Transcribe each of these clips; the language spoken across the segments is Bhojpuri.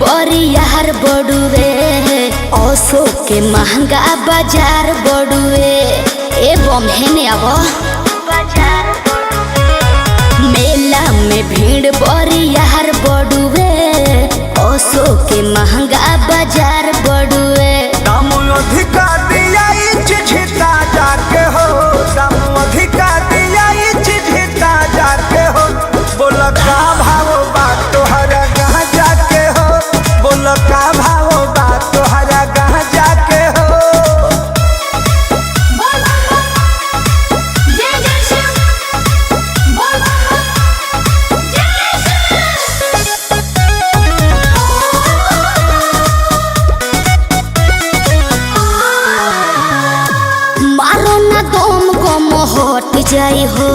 बरियार बड़ुए ओसो के महंगा बाजार बड़ुए ए बम्हेने अब मेला में भीड़ बरियार बड़ुए ओसो के महंगा बाजार बड़ुए दाम अधिका दिया झिझिता जाके हो दाम अधिका दिया झिझिता जाके हो बोल का भाव बा तोहरा गहाँ जाके हो बोल का भाव बा तोहरा गहाँ जाके हो मारो ना दम गम हट जाई हो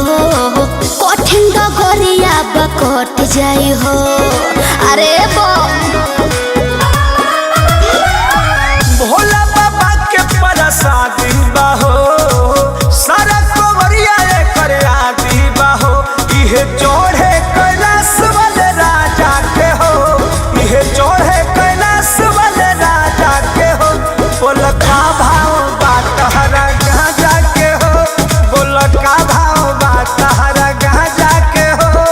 कठिन डगरिया कट जाई हो अरे भोला बाबा के प्रसादी बाहो सारा कोवरिया कर आदि बाहो इहे चढ़े कैलाश वाले राजा के हो इहे चढ़े कैलाश वाले राजा के हो बोल का भाव बा तहरा गहाँ जाके हो बोल का भाव बा तहरा गहाँ जाके हो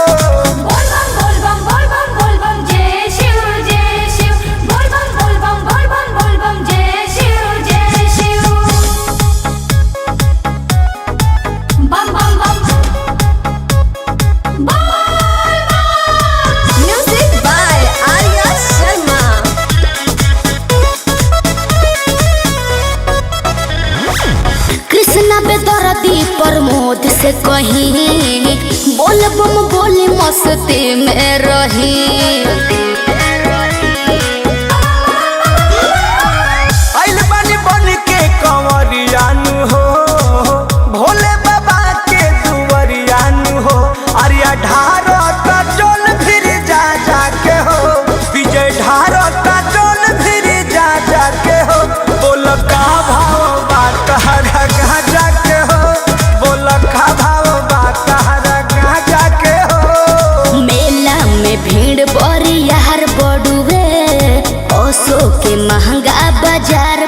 कृष्णा बेदर्दी प्रमोद से कहीं बोल बम बोली मस्ती में रही आइल बानी बन के कंवरियानु हो भोले बाबा के दुवरियानु हो अरिया ढारो का चोल फिर जा जाके हो विजय ढारो का चोल फिर जा जाके हो बोल का भाव बा तहरा गहाँ जाके हो बोल का भाव बा तहरा गहाँ जाके हो मेला में भीड़ बरियार बड़ुए ओसो के महंगा बाजार